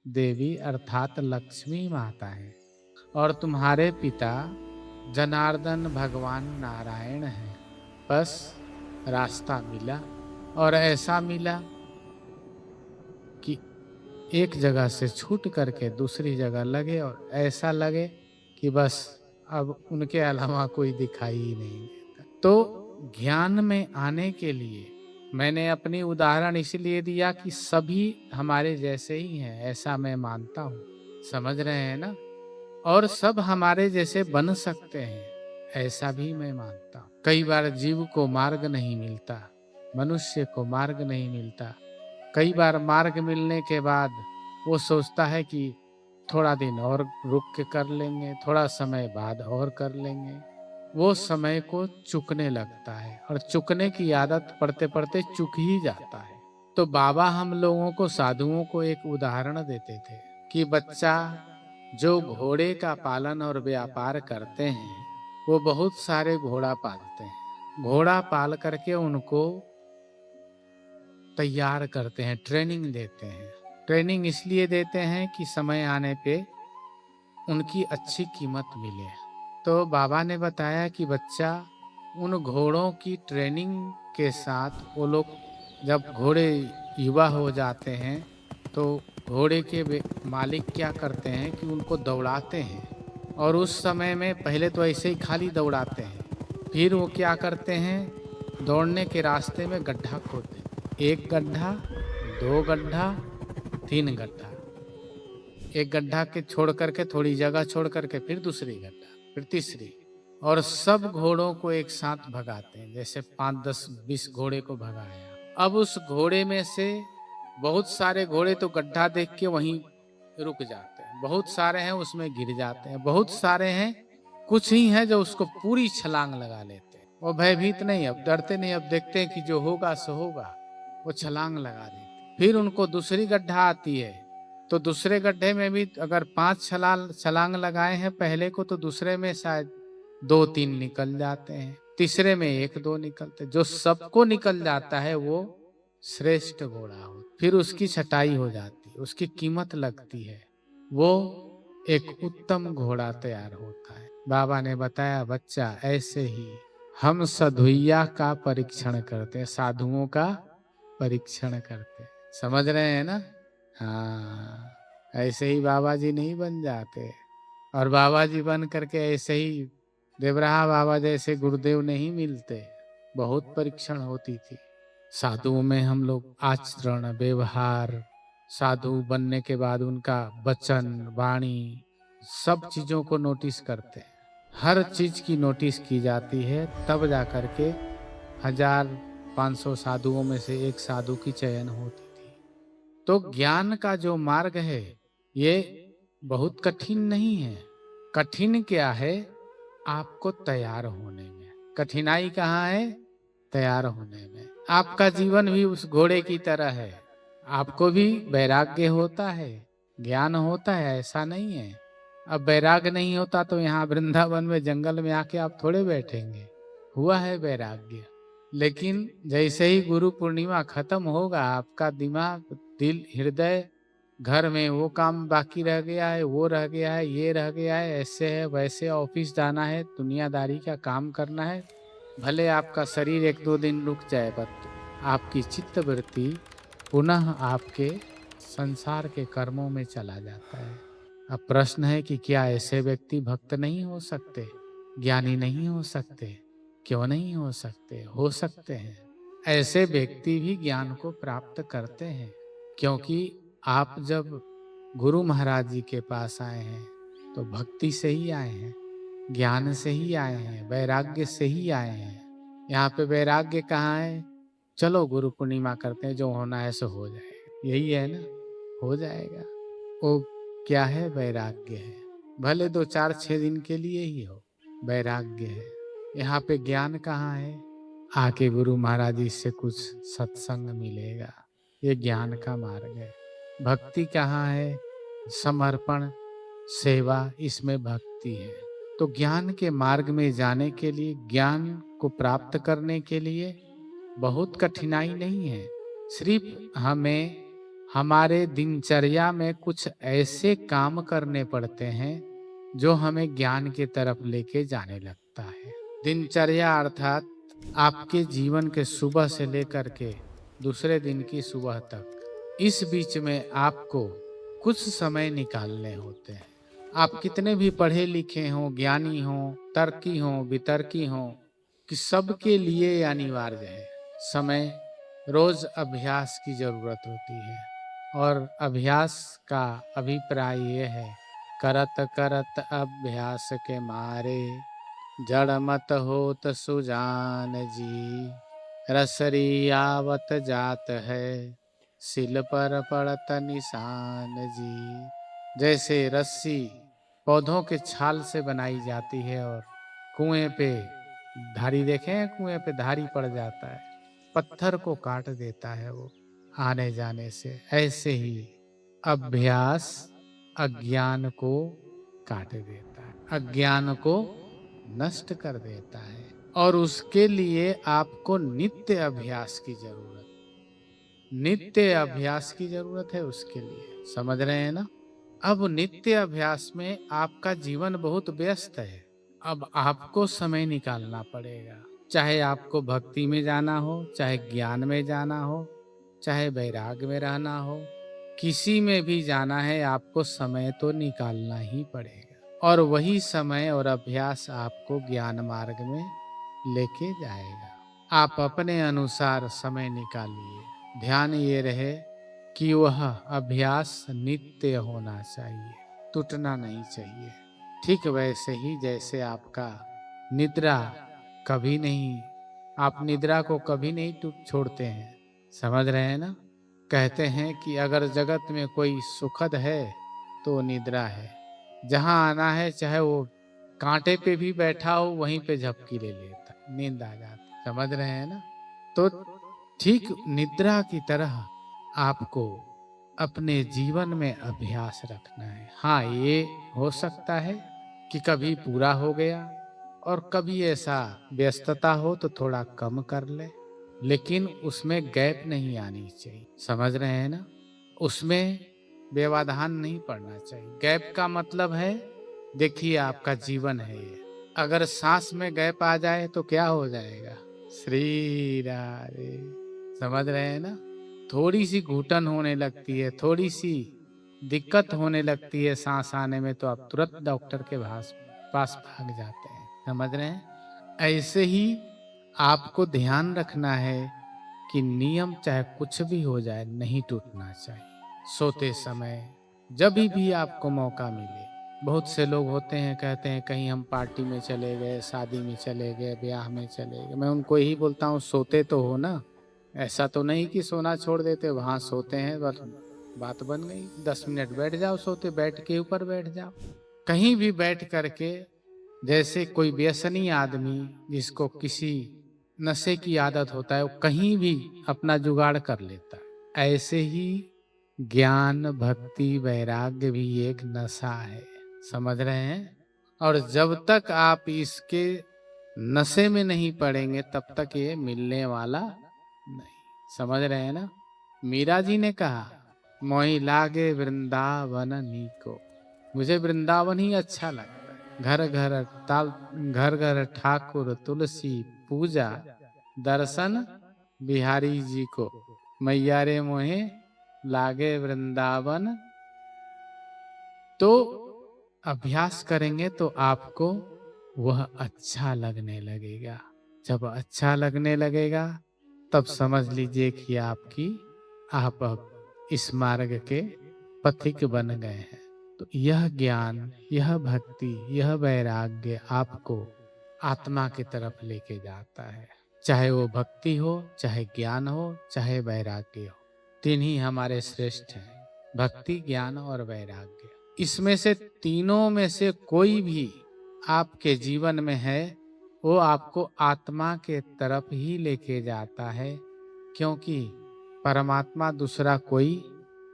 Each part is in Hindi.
देवी अर्थात लक्ष्मी माता है और तुम्हारे पिता जनार्दन भगवान नारायण हैं। बस रास्ता मिला और ऐसा मिला कि एक जगह से छूट करके दूसरी जगह लगे और ऐसा लगे कि बस अब उनके अलावा कोई दिखाई ही नहीं देता। तो ज्ञान में आने के लिए मैंने अपनी उदाहरण इसलिए दिया कि सभी हमारे जैसे ही हैं, ऐसा मैं मानता हूँ। समझ रहे हैं ना? और सब हमारे जैसे बन सकते हैं, ऐसा भी मैं मानता हूँ। कई बार जीव को मार्ग नहीं मिलता, मनुष्य को मार्ग नहीं मिलता। कई बार मार्ग मिलने के बाद वो सोचता है कि थोड़ा दिन और रुक के कर लेंगे, थोड़ा समय बाद और कर लेंगे। वो समय को चुकने लगता है और चुकने की आदत पड़ते पड़ते चुक ही जाता है। तो बाबा हम लोगों को, साधुओं को एक उदाहरण देते थे कि बच्चा जो घोड़े का पालन और व्यापार करते हैं, वो बहुत सारे घोड़ा पालते हैं। घोड़ा पाल करके उनको तैयार करते हैं, ट्रेनिंग देते हैं। ट्रेनिंग इसलिए देते हैं कि समय आने पे उनकी अच्छी कीमत मिले। तो बाबा ने बताया कि बच्चा उन घोड़ों की ट्रेनिंग के साथ वो लोग जब घोड़े युवा हो जाते हैं तो घोड़े के मालिक क्या करते हैं कि उनको दौड़ाते हैं। और उस समय में पहले तो ऐसे ही खाली दौड़ाते हैं, फिर वो क्या करते हैं, दौड़ने के रास्ते में गड्ढा खोदते हैं। एक गड्ढा, दो गड्ढा, तीन गड्ढा। एक गड्ढा के छोड़ करके थोड़ी जगह छोड़ करके फिर दूसरी गड्ढा, फिर तीसरी। और सब घोड़ों को एक साथ भगाते हैं, जैसे 5 10 20 घोड़े को भगाया। अब उस घोड़े में से बहुत सारे घोड़े तो गड्ढा देख के वहीं रुक जाते हैं, बहुत सारे हैं उसमें गिर जाते हैं, बहुत सारे हैं, कुछ ही हैं जो उसको पूरी छलांग लगा लेते हैं। वो भयभीत नहीं, अब डरते नहीं, अब देखते हैं कि जो होगा सो होगा, वो छलांग लगा देते हैं। फिर उनको दूसरी गड्ढा आती है, तो दूसरे गड्ढे में भी अगर 5 छलांग लगाए हैं पहले को, तो दूसरे में शायद 2 3 निकल जाते हैं, तीसरे में 1 2 निकलते। जो सबको निकल जाता है वो श्रेष्ठ घोड़ा हो, फिर उसकी छटाई हो जाती है, उसकी कीमत लगती है, वो एक उत्तम घोड़ा तैयार होता है। बाबा ने बताया बच्चा ऐसे ही हम साधुइया का परीक्षण करते हैं, साधुओं का परीक्षण करते हैं। समझ रहे हैं ना? हाँ, ऐसे ही बाबा जी नहीं बन जाते। और बाबा जी बन करके ऐसे ही देवराहा बाबा जैसे गुरुदेव नहीं मिलते। बहुत परीक्षण होती थी। साधुओं में हम लोग आचरण, व्यवहार, साधु बनने के बाद उनका वचन, वाणी, सब चीजों को नोटिस करते हैं। हर चीज की नोटिस की जाती है, तब जा करके 1500 साधुओं में से एक साधु की चयन होती थी। तो ज्ञान का जो मार्ग है ये बहुत कठिन नहीं है। कठिन क्या है? आपको तैयार होने में। कठिनाई कहाँ है? तैयार होने में। आपका जीवन भी उस घोड़े की तरह है। आपको भी वैराग्य होता है, ज्ञान होता है, ऐसा नहीं है। अब वैराग्य नहीं होता तो यहाँ वृंदावन में जंगल में आके आप थोड़े बैठेंगे। हुआ है वैराग्य, लेकिन जैसे ही गुरु पूर्णिमा खत्म होगा, आपका दिमाग, दिल, हृदय, घर में वो काम बाकी रह गया है, वो रह गया है, ये रह गया है, ऐसे है वैसे, ऑफिस जाना है, दुनियादारी का काम करना है। भले आपका शरीर 1 2 दिन रुक जाए, बट आपकी चित्त वृत्ति पुनः आपके संसार के कर्मों में चला जाता है। अब प्रश्न है कि क्या ऐसे व्यक्ति भक्त नहीं हो सकते, ज्ञानी नहीं हो सकते? क्यों नहीं हो सकते? हो सकते हैं। ऐसे व्यक्ति भी ज्ञान को प्राप्त करते हैं, क्योंकि आप जब गुरु महाराज जी के पास आए हैं तो भक्ति से ही आए हैं, ज्ञान से ही आए हैं, वैराग्य से ही आए हैं। यहाँ पे वैराग्य कहाँ है? चलो गुरु पूर्णिमा करते हैं, जो होना है सो हो जाएगा, यही है ना, हो जाएगा। वो क्या है? वैराग्य है। भले 2 4 6 दिन के लिए ही हो, वैराग्य है। यहाँ पे ज्ञान कहाँ है? आके गुरु महाराज जी से कुछ सत्संग मिलेगा, ये ज्ञान का मार्ग है। भक्ति कहाँ है? समर्पण, सेवा, इसमें भक्ति है। तो ज्ञान के मार्ग में जाने के लिए, ज्ञान को प्राप्त करने के लिए बहुत कठिनाई नहीं है। सिर्फ हमें हमारे दिनचर्या में कुछ ऐसे काम करने पड़ते हैं जो हमें ज्ञान की तरफ लेके जाने लगता है। दिनचर्या अर्थात आपके जीवन के सुबह से लेकर के दूसरे दिन की सुबह तक, इस बीच में आपको कुछ समय निकालने होते हैं। आप कितने भी पढ़े लिखे हों, ज्ञानी हों, तर्की हों, वितर्की हों, कि सबके लिए ये अनिवार्य है। समय रोज अभ्यास की जरूरत होती है, और अभ्यास का अभिप्राय ये है, करत करत अभ्यास के मारे, जड़ मत होत सुजान जी। रसरी आवत जात है, सिल पर पड़त निशान जी। जैसे रस्सी पौधों के छाल से बनाई जाती है और कुएं पे धारी, देखे हैं कुएं पे धारी पड़ जाता है, पत्थर को काट देता है वो आने जाने से, ऐसे ही अभ्यास अज्ञान को काट देता है, अज्ञान को नष्ट कर देता है। और उसके लिए आपको नित्य अभ्यास की जरूरत, नित्य अभ्यास की जरूरत है उसके लिए। समझ रहे हैं ना? अब नित्य अभ्यास में आपका जीवन बहुत व्यस्त है। अब आपको समय निकालना पड़ेगा, चाहे आपको भक्ति में जाना हो, चाहे ज्ञान में जाना हो, चाहे वैराग्य में रहना हो, किसी में भी जाना है, आपको समय तो निकालना ही पड़ेगा। और वही समय और अभ्यास आपको ज्ञान मार्ग में लेके जाएगा। आप अपने अनुसार समय निकालिए। ध्यान ये रहे कि वह अभ्यास नित्य होना चाहिए, टूटना नहीं चाहिए। ठीक वैसे ही जैसे आपका निद्रा कभी नहीं, आप निद्रा को कभी नहीं टूट छोड़ते हैं। समझ रहे हैं ना? कहते हैं कि अगर जगत में कोई सुखद है तो निद्रा है। जहां आना है, चाहे वो कांटे पे भी बैठा हो, वहीं पे झपकी ले लेता, नींद आ जाती। समझ रहे हैं ना? तो ठीक निद्रा की तरह आपको अपने जीवन में अभ्यास रखना है। हाँ, ये हो सकता है कि कभी पूरा हो गया और कभी ऐसा व्यस्तता हो तो थोड़ा कम कर ले, लेकिन उसमें गैप नहीं आनी चाहिए। समझ रहे हैं ना? उसमें व्यवधान नहीं पड़ना चाहिए। गैप का मतलब है, देखिए आपका जीवन है ये, अगर सांस में गैप आ जाए तो क्या हो जाएगा? श्री राधे। समझ रहे हैं ना? थोड़ी सी घुटन होने लगती है, थोड़ी सी दिक्कत होने लगती है सांस आने में, तो आप तुरंत डॉक्टर के पास भाग जाते हैं। समझ रहे हैं? ऐसे ही आपको ध्यान रखना है कि नियम चाहे कुछ भी हो जाए नहीं टूटना चाहिए। सोते समय जब भी आपको मौका मिले, बहुत से लोग होते हैं कहते हैं कहीं हम पार्टी में चले गए, शादी में चले गए, ब्याह में चले गए, मैं उनको यही बोलता हूँ सोते तो हो ना। ऐसा तो नहीं कि सोना छोड़ देते, वहां सोते हैं बस, बात बन गई। 10 मिनट बैठ जाओ सोते, बेड के ऊपर बैठ जाओ, कहीं भी बैठ करके। जैसे कोई व्यसनी आदमी जिसको किसी नशे की आदत होता है, वो कहीं भी अपना जुगाड़ कर लेता है। ऐसे ही ज्ञान भक्ति वैराग्य भी एक नशा है। समझ रहे हैं? और जब तक आप इसके नशे में नहीं पड़ेंगे तब तक ये मिलने वाला नहीं। समझ रहे हैं ना? मीरा जी ने कहा, मोहि लागे वृंदावन नीको, मुझे वृंदावन ही अच्छा लगता है। घर घर ताल, घर घर ठाकुर तुलसी पूजा, दर्शन बिहारी जी को, मैया रे मोहे लागे वृंदावन। तो अभ्यास करेंगे तो आपको वह अच्छा लगने लगेगा। जब अच्छा लगने लगेगा तब समझ लीजिए कि आप अब इस मार्ग के पथिक बन गए हैं। तो यह ज्ञान, यह भक्ति, यह वैराग्य आपको आत्मा की तरफ लेके जाता है। चाहे वो भक्ति हो, चाहे ज्ञान हो, चाहे वैराग्य हो, तीन ही हमारे श्रेष्ठ हैं, भक्ति, ज्ञान और वैराग्य। इसमें से तीनों में से कोई भी आपके जीवन में है, वो आपको आत्मा के तरफ ही लेके जाता है, क्योंकि परमात्मा दूसरा कोई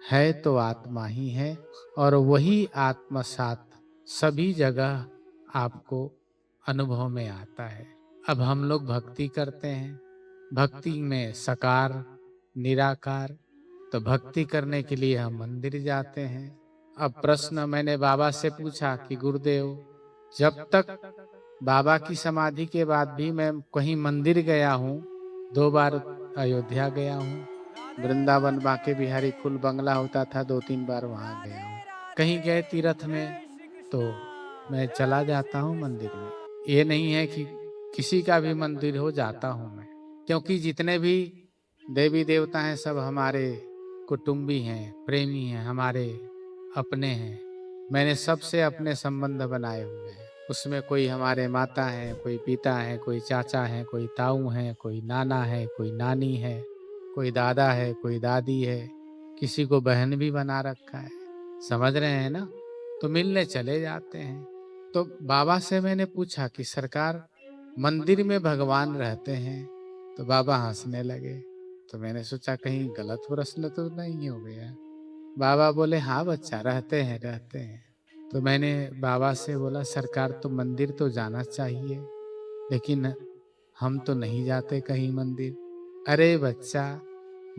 है तो आत्मा ही है, और वही आत्मा साथ सभी जगह आपको अनुभव में आता है। अब हम लोग भक्ति करते हैं, भक्ति में सकार, निराकार, तो भक्ति करने के लिए हम मंदिर जाते हैं। अब प्रश्न मैंने बाबा से पूछा कि गुरुदेव, जब तक बाबा की समाधि के बाद भी मैं कहीं मंदिर गया हूँ, 2 बार अयोध्या गया हूँ, वृंदावन बांके बिहारी फूल बंगला होता था, 2-3 बार वहाँ गया हूँ। कहीं गए तीर्थ में तो मैं चला जाता हूँ मंदिर में। ये नहीं है कि किसी का भी मंदिर हो जाता हूँ मैं, क्योंकि जितने भी देवी देवता हैं सब हमारे कुटुंबी हैं, प्रेमी हैं, हमारे अपने हैं। मैंने सबसे अपने संबंध बनाए हुए हैं। उसमें कोई हमारे माता हैं, कोई पिता हैं, कोई चाचा हैं, कोई ताऊ हैं, कोई नाना है, कोई नानी है, कोई दादा है, कोई दादी है, किसी को बहन भी बना रखा है। समझ रहे हैं ना? तो मिलने चले जाते हैं। तो बाबा से मैंने पूछा कि सरकार, मंदिर में भगवान रहते हैं? तो बाबा हंसने लगे। तो मैंने सोचा कहीं गलत प्रश्न तो नहीं हो गया। बाबा बोले हाँ बच्चा, रहते हैं रहते हैं। तो मैंने बाबा से बोला सरकार, तो मंदिर तो जाना चाहिए, लेकिन हम तो नहीं जाते कहीं मंदिर। अरे बच्चा,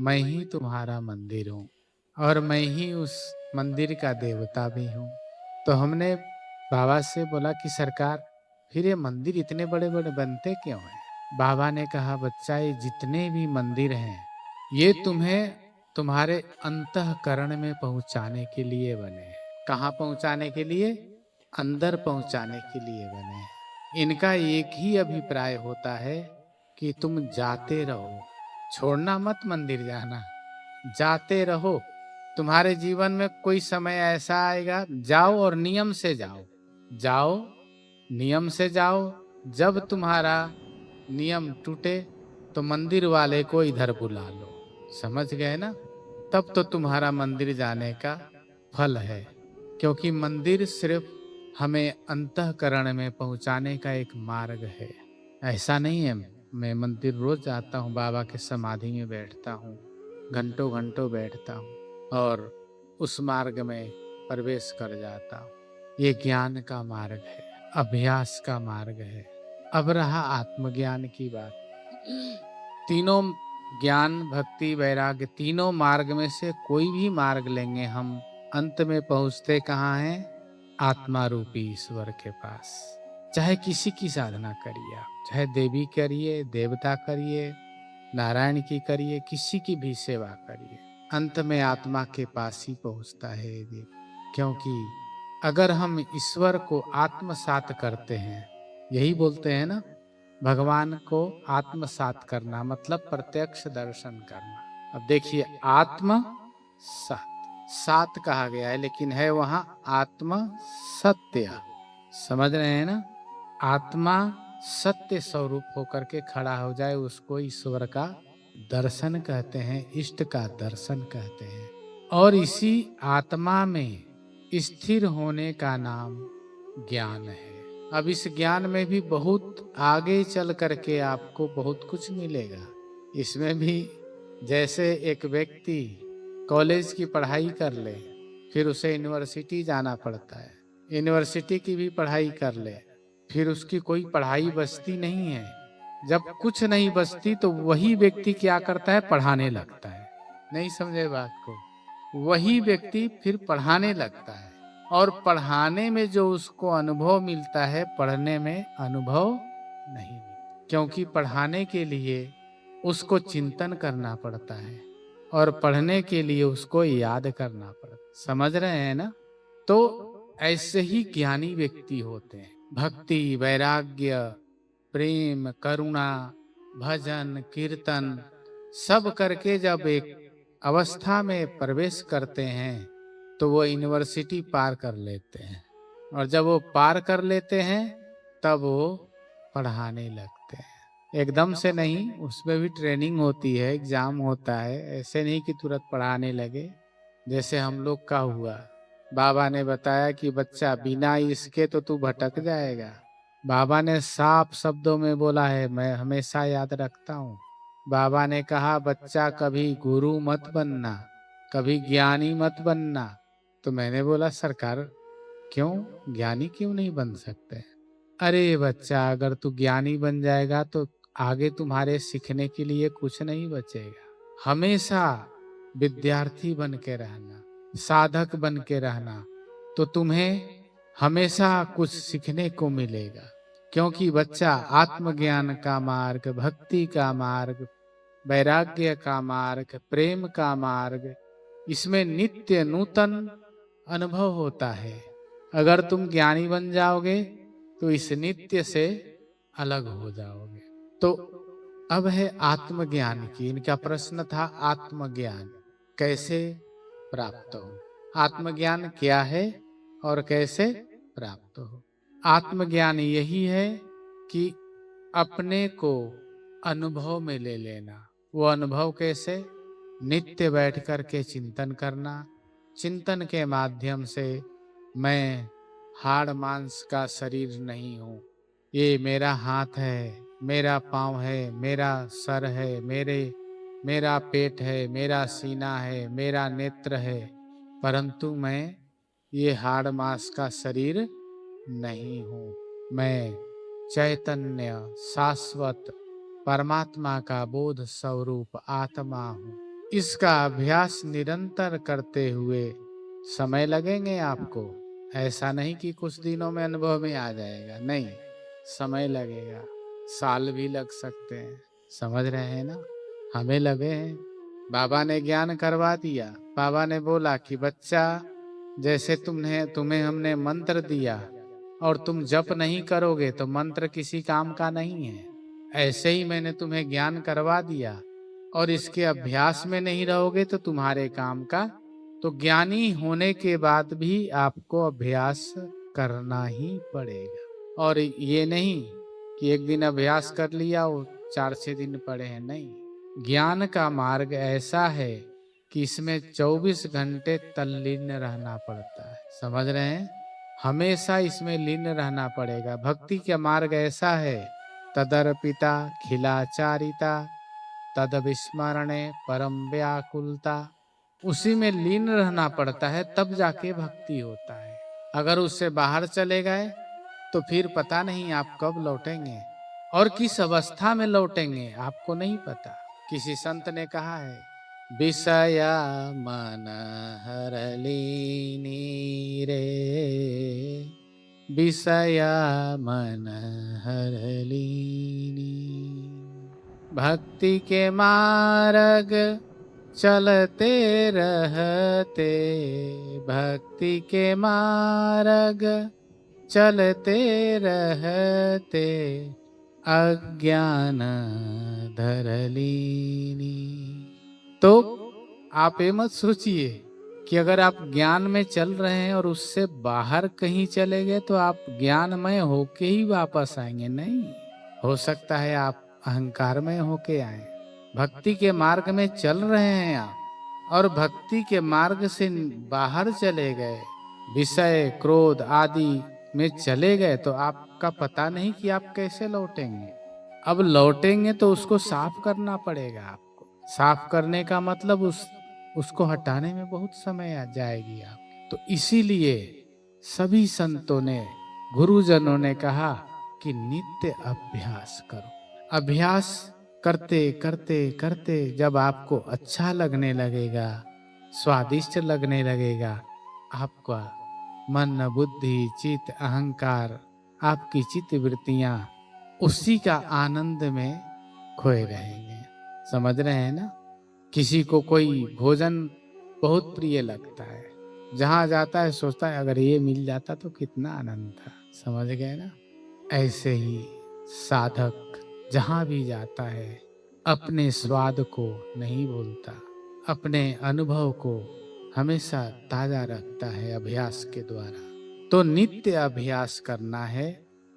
मैं ही तुम्हारा मंदिर हूँ और मैं ही उस मंदिर का देवता भी हूँ। तो हमने बाबा से बोला कि सरकार, फिर ये मंदिर इतने बड़े बड़े बनते क्यों हैं? बाबा ने कहा बच्चा, ये जितने भी मंदिर हैं ये तुम्हें तुम्हारे अंतःकरण में पहुंचाने के लिए बने हैं। कहाँ पहुंचाने के लिए? अंदर पहुंचाने के लिए बने हैं। इनका एक ही अभिप्राय होता है कि तुम जाते रहो, छोड़ना मत मंदिर जाना, जाते रहो। तुम्हारे जीवन में कोई समय ऐसा आएगा, जाओ और नियम से जाओ, जाओ नियम से जाओ। जब तुम्हारा नियम टूटे तो मंदिर वाले को इधर बुला लो। समझ गए ना? तब तो तुम्हारा मंदिर जाने का फल है, क्योंकि मंदिर सिर्फ हमें अंतःकरण में पहुंचाने का एक मार्ग है। ऐसा नहीं है मैं मंदिर रोज जाता हूँ, बाबा के समाधि में बैठता हूँ, घंटों घंटों बैठता हूँ और उस मार्ग में प्रवेश कर जाता हूँ। ये ज्ञान का मार्ग है, अभ्यास का मार्ग है। अब रहा आत्मज्ञान की बात। तीनों ज्ञान, भक्ति, वैराग्य, तीनों मार्ग में से कोई भी मार्ग लेंगे हम, अंत में पहुंचते कहाँ हैं? आत्मा रूपी ईश्वर के पास। चाहे किसी की साधना करिए आप, चाहे देवी करिए, देवता करिए, नारायण की करिए, किसी की भी सेवा करिए, अंत में आत्मा के पास ही पहुंचता है ये। क्योंकि अगर हम ईश्वर को आत्मसात करते हैं, यही बोलते हैं ना, भगवान को आत्मसात करना मतलब प्रत्यक्ष दर्शन करना। अब देखिए, आत्म सात, सात कहा गया है लेकिन है वहां आत्म सत्य। समझ रहे हैं ना? आत्मा सत्य स्वरूप होकर के खड़ा हो जाए, उसको ईश्वर का दर्शन कहते हैं, इष्ट का दर्शन कहते हैं। और इसी आत्मा में स्थिर होने का नाम ज्ञान है। अब इस ज्ञान में भी बहुत आगे चल करके आपको बहुत कुछ मिलेगा। इसमें भी जैसे एक व्यक्ति कॉलेज की पढ़ाई कर ले, फिर उसे यूनिवर्सिटी जाना पड़ता है, यूनिवर्सिटी की भी पढ़ाई कर ले, फिर उसकी कोई पढ़ाई बचती नहीं है। जब कुछ नहीं बचती तो वही व्यक्ति क्या करता है? पढ़ाने लगता है। नहीं समझे बात को? वही व्यक्ति फिर पढ़ाने लगता है, और पढ़ाने में जो उसको अनुभव मिलता है, पढ़ने में अनुभव नहीं मिलता। क्योंकि पढ़ाने के लिए उसको चिंतन करना पड़ता है और पढ़ने के लिए उसको याद करना पड़ता है। समझ रहे हैं ना? तो ऐसे ही ज्ञानी व्यक्ति होते हैं। भक्ति, वैराग्य, प्रेम, करुणा, भजन, कीर्तन सब करके जब एक अवस्था में प्रवेश करते हैं तो वो यूनिवर्सिटी पार कर लेते हैं, और जब वो पार कर लेते हैं तब वो पढ़ाने लगते हैं। एकदम से नहीं, उसमें भी ट्रेनिंग होती है, एग्जाम होता है। ऐसे नहीं कि तुरंत पढ़ाने लगे। जैसे हम लोग का हुआ, बाबा ने बताया कि बच्चा बिना इसके तो तू भटक जाएगा। बाबा ने साफ शब्दों में बोला है, मैं हमेशा याद रखता हूँ। बाबा ने कहा बच्चा कभी गुरु मत बनना, कभी ज्ञानी मत बनना। तो मैंने बोला सरकार, क्यों ज्ञानी क्यों नहीं बन सकते? अरे बच्चा, अगर तू ज्ञानी बन जाएगा तो आगे तुम्हारे सीखने के लिए कुछ नहीं बचेगा। हमेशा विद्यार्थी बन के रहना, साधक बन के रहना, तो तुम्हें हमेशा कुछ सीखने को मिलेगा। क्योंकि बच्चा आत्मज्ञान का मार्ग, भक्ति का मार्ग, वैराग्य का मार्ग, प्रेम का मार्ग, इसमें नित्य नूतन अनुभव होता है। अगर तुम ज्ञानी बन जाओगे तो इस नित्य से अलग हो जाओगे। तो अब है आत्मज्ञान की, इनका प्रश्न था आत्मज्ञान कैसे प्राप्त हो, आत्मज्ञान क्या है और कैसे प्राप्त हो। आत्मज्ञान यही है कि अपने को अनुभव में ले लेना। वो अनुभव कैसे? नित्य बैठ कर के चिंतन करना। चिंतन के माध्यम से मैं हाड़ मांस का शरीर नहीं हूँ, ये मेरा हाथ है, मेरा पाँव है, मेरा सर है, मेरा पेट है, मेरा सीना है, मेरा नेत्र है, परंतु मैं ये हाड़ मांस का शरीर नहीं हूँ। मैं चैतन्य शाश्वत परमात्मा का बोध स्वरूप आत्मा हूँ। इसका अभ्यास निरंतर करते हुए समय लगेंगे आपको। ऐसा नहीं कि कुछ दिनों में अनुभव में आ जाएगा, नहीं, समय लगेगा, साल भी लग सकते हैं। समझ रहे हैं ना? हमें लगे हैं। बाबा ने ज्ञान करवा दिया। बाबा ने बोला कि बच्चा, जैसे तुम्हें हमने मंत्र दिया और तुम जप नहीं करोगे तो मंत्र किसी काम का नहीं है। ऐसे ही मैंने तुम्हें ज्ञान करवा दिया और इसके अभ्यास में नहीं रहोगे तो तुम्हारे काम का। तो ज्ञानी होने के बाद भी आपको अभ्यास करना ही पड़ेगा। और ये नहीं कि एक दिन अभ्यास कर लिया और 4-6 दिन पढ़े हैं, नहीं। ज्ञान का मार्ग ऐसा है कि इसमें 24 घंटे तल्लीन रहना पड़ता है। समझ रहे हैं? हमेशा इसमें लीन रहना पड़ेगा। भक्ति का मार्ग ऐसा है, तदर्पिता खिलाचारिता तद विस्मरणे परम व्याकुलता। उसी में लीन रहना पड़ता है, तब जाके भक्ति होता है। अगर उससे बाहर चले गए तो फिर पता नहीं आप कब लौटेंगे और किस अवस्था में लौटेंगे, आपको नहीं पता। किसी संत ने कहा है, विषया मन हरलीनी रे, विषया मन हरलीनी, भक्ति के मार्ग चलते रहते, भक्ति के मार्ग चलते रहते, अज्ञान धरलीनी। तो आप ये मत सोचिए कि अगर आप ज्ञान में चल रहे हैं और उससे बाहर कहीं चले गए तो आप ज्ञानमय होके ही वापस आएंगे। नहीं, हो सकता है आप अहंकारमय होके आए। भक्ति के मार्ग में चल रहे हैं आप और भक्ति के मार्ग से बाहर चले गए, विषय क्रोध आदि में चले गए, तो आपका पता नहीं कि आप कैसे लौटेंगे। अब लौटेंगे तो उसको साफ करना पड़ेगा आपको। साफ करने का मतलब उसको हटाने में बहुत समय आ जाएगी आप। तो इसीलिए सभी संतों ने, गुरुजनों ने कहा कि नित्य अभ्यास करो। अभ्यास करते करते करते जब आपको अच्छा लगने लगेगा, स्वादिष्ट लगने लगेगा, आपका मन बुद्धि चित्त अहंकार, आपकी चित्त वृत्तियां उसी का आनंद में खोए रहेंगे। समझ रहे हैं ना? किसी को कोई भोजन बहुत प्रिय लगता है, जहां जाता है सोचता है अगर ये मिल जाता तो कितना आनंद था। समझ गए ना? ऐसे ही साधक जहां भी जाता है अपने स्वाद को नहीं भूलता, अपने अनुभव को हमेशा ताजा रखता है अभ्यास के द्वारा। तो नित्य अभ्यास करना है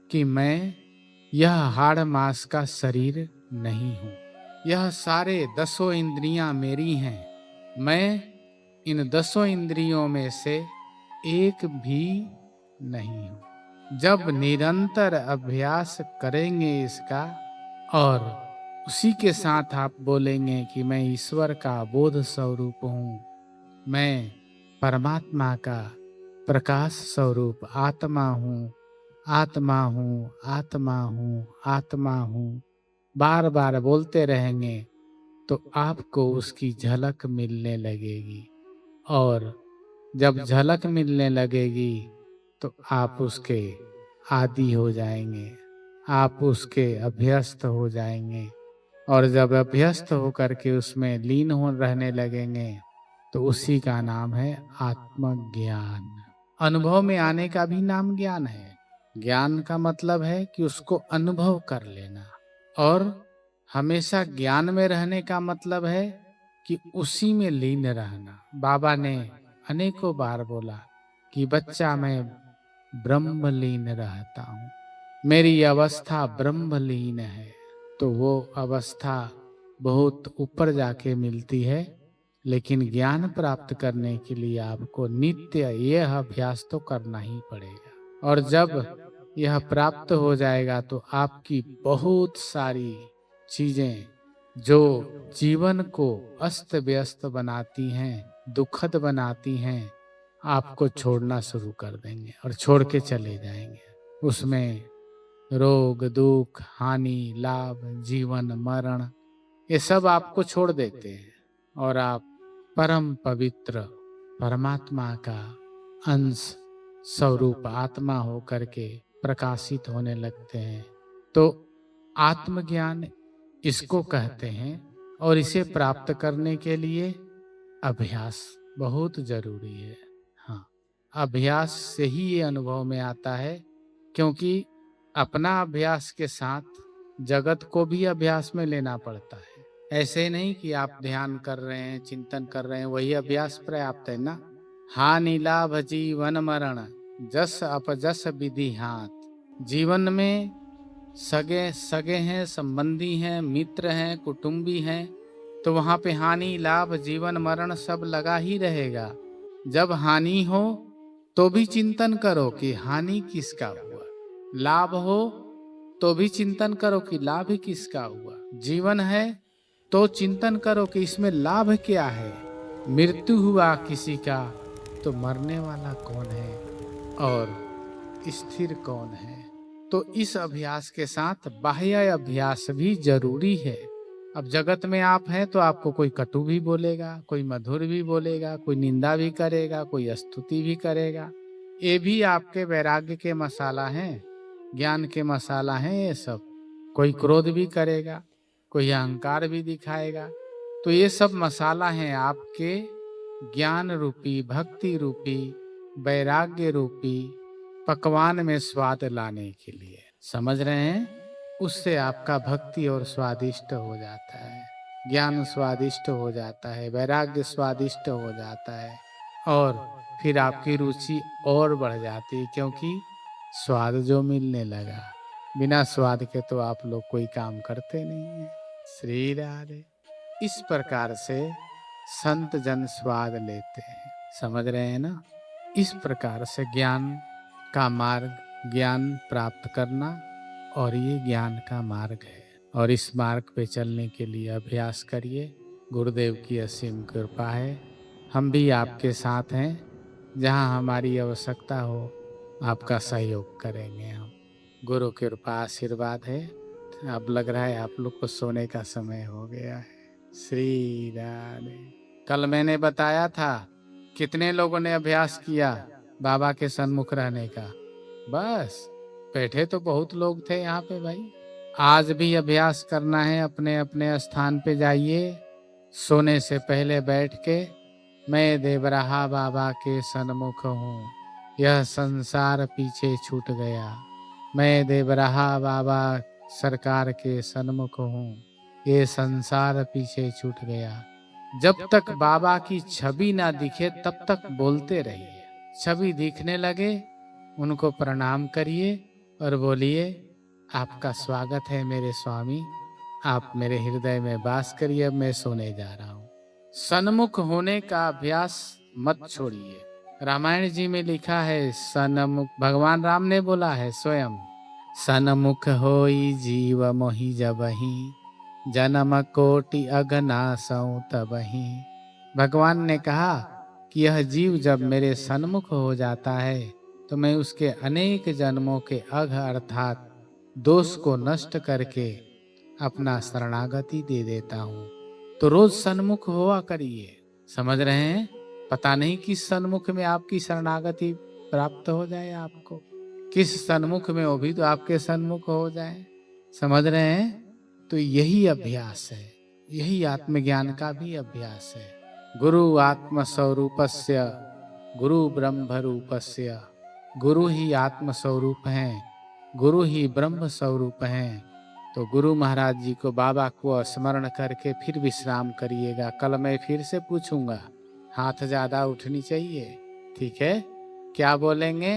कि मैं यह हाड़ मांस का शरीर नहीं हूं, यह सारे 10 इंद्रियां मेरी हैं, मैं इन 10 इंद्रियों में से एक भी नहीं हूं। जब निरंतर अभ्यास करेंगे इसका और उसी के साथ आप बोलेंगे कि मैं ईश्वर का बोध स्वरूप हूँ, मैं परमात्मा का प्रकाश स्वरूप आत्मा हूँ, आत्मा हूँ, आत्मा हूँ, आत्मा हूँ, बार बार बोलते रहेंगे तो आपको उसकी झलक मिलने लगेगी, और जब झलक मिलने लगेगी तो आप उसके आदी हो जाएंगे, आप उसके अभ्यस्त हो जाएंगे। और जब अभ्यस्त होकर के उसमें लीन हो रहने लगेंगे तो उसी का नाम है आत्मज्ञान। अनुभव में आने का भी नाम ज्ञान है। ज्ञान का मतलब है कि उसको अनुभव कर लेना, और हमेशा ज्ञान में रहने का मतलब है कि उसी में लीन रहना। बाबा ने अनेकों बार बोला कि बच्चा मैं ब्रह्मलीन रहता हूँ, मेरी अवस्था ब्रह्मलीन है। तो वो अवस्था बहुत ऊपर जाके मिलती है, लेकिन ज्ञान प्राप्त करने के लिए आपको नित्य यह अभ्यास तो करना ही पड़ेगा। और जब यह प्राप्त हो जाएगा तो आपकी बहुत सारी चीजें जो जीवन को अस्त व्यस्त बनाती हैं, दुखद बनाती हैं, आपको छोड़ना शुरू कर देंगे और छोड़ के चले जाएंगे। उसमें रोग दुख हानि लाभ जीवन मरण ये सब आपको छोड़ देते हैं, और आप परम पवित्र परमात्मा का अंश स्वरूप आत्मा होकर के प्रकाशित होने लगते हैं। तो आत्मज्ञान इसको कहते हैं, और इसे प्राप्त करने के लिए अभ्यास बहुत जरूरी है। हाँ, अभ्यास से ही ये अनुभव में आता है, क्योंकि अपना अभ्यास के साथ जगत को भी अभ्यास में लेना पड़ता है। ऐसे नहीं कि आप ध्यान कर रहे हैं चिंतन कर रहे हैं वही अभ्यास पर्याप्त है ना। हानि लाभ जीवन मरण जस अपजस विधि हाथ। जीवन में सगे सगे हैं, संबंधी हैं, मित्र हैं, कुटुंबी हैं, तो वहां पे हानि लाभ जीवन मरण सब लगा ही रहेगा। जब हानि हो तो भी चिंतन करो कि हानि किसका हुआ, लाभ हो तो भी चिंतन करो कि लाभ किसका हुआ। जीवन है तो चिंतन करो कि इसमें लाभ क्या है। मृत्यु हुआ किसी का तो मरने वाला कौन है और स्थिर कौन है। तो इस अभ्यास के साथ बाह्य अभ्यास भी जरूरी है। अब जगत में आप हैं तो आपको कोई कटु भी बोलेगा, कोई मधुर भी बोलेगा, कोई निंदा भी करेगा, कोई स्तुति भी करेगा। ये भी आपके वैराग्य के मसाला हैं, ज्ञान के मसाला हैं ये सब। कोई क्रोध भी करेगा, कोई अहंकार भी दिखाएगा, तो ये सब मसाला हैं आपके ज्ञान रूपी भक्ति रूपी वैराग्य रूपी पकवान में स्वाद लाने के लिए। समझ रहे हैं? उससे आपका भक्ति और स्वादिष्ट हो जाता है, ज्ञान स्वादिष्ट हो जाता है, वैराग्य स्वादिष्ट हो जाता है, और फिर आपकी रुचि और बढ़ जाती है, क्योंकि स्वाद जो मिलने लगा। बिना स्वाद के तो आप लोग कोई काम करते नहीं है। श्री राधे। इस प्रकार से संत जन स्वाद लेते हैं। समझ रहे हैं ना? इस प्रकार से ज्ञान का मार्ग, ज्ञान प्राप्त करना, और ये ज्ञान का मार्ग है। और इस मार्ग पे चलने के लिए अभ्यास करिए। गुरुदेव की असीम कृपा है, हम भी आपके साथ हैं। जहाँ हमारी आवश्यकता हो आपका सहयोग करेंगे हम। गुरु कृपा आशीर्वाद है। अब लग रहा है आप लोग को सोने का समय हो गया है। श्री राधे। कल मैंने बताया था कितने लोगों ने अभ्यास किया बाबा के सन्मुख रहने का। बस बैठे तो बहुत लोग थे यहाँ पे भाई। आज भी अभ्यास करना है, अपने अपने स्थान पे जाइए। सोने से पहले बैठ के मैं देवराहा बाबा के सन्मुख हूँ, यह संसार पीछे छूट गया। मैं देवराहा बाबा सरकार के सन्मुख हूँ, ये संसार पीछे छूट गया। जब तक बाबा की छवि ना दिखे तब तक बोलते रहिए। छवि दिखने लगे उनको प्रणाम करिए और बोलिए, आपका स्वागत है मेरे स्वामी, आप मेरे हृदय में वास करिए, अब मैं सोने जा रहा हूँ। सन्मुख होने का अभ्यास मत छोड़िए। रामायण जी में लिखा है सन्मुख, भगवान राम ने बोला है स्वयं, सन्मुख होई जीव मोहि जबहि, जन्म कोटि अगनासौ तबहि। भगवान ने कहा कि यह जीव जब मेरे सन्मुख हो जाता है तो मैं उसके अनेक जन्मों के अघ अर्थात दोष को नष्ट करके अपना शरणागति दे देता हूँ। तो रोज सन्मुख हुआ करिए। समझ रहे हैं? पता नहीं किस सन्मुख में आपकी शरणागति प्राप्त हो जाए आपको, किस सन्मुख में वो भी तो आपके सन्मुख हो जाए। समझ रहे हैं? तो यही अभ्यास है, यही आत्मज्ञान का भी अभ्यास है। गुरु आत्म स्वरूपस्य, गुरु ब्रह्म रूपस्य। गुरु ही आत्म स्वरूप हैं, गुरु ही ब्रह्म स्वरूप हैं। तो गुरु महाराज जी को, बाबा को स्मरण करके फिर विश्राम करिएगा। कल मैं फिर से पूछूंगा, हाथ ज्यादा उठनी चाहिए, ठीक है? क्या बोलेंगे?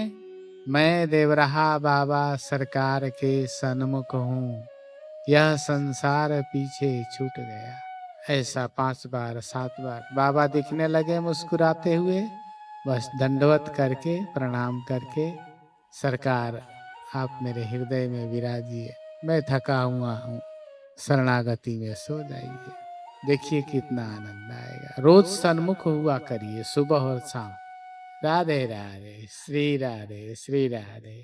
मैं देवराहा बाबा सरकार के सन्मुख हूँ, यह संसार पीछे छूट गया। ऐसा 5 बार 7 बार बाबा दिखने लगे मुस्कुराते हुए, बस दंडवत करके प्रणाम करके, सरकार आप मेरे हृदय में विराजिए, मैं थका हुआ हूँ, शरणागति में सो जाइए। देखिए कितना आनंद आएगा। रोज सन्मुख हुआ करिए, सुबह और शाम। राधे राधे, श्री राधे, श्री राधे।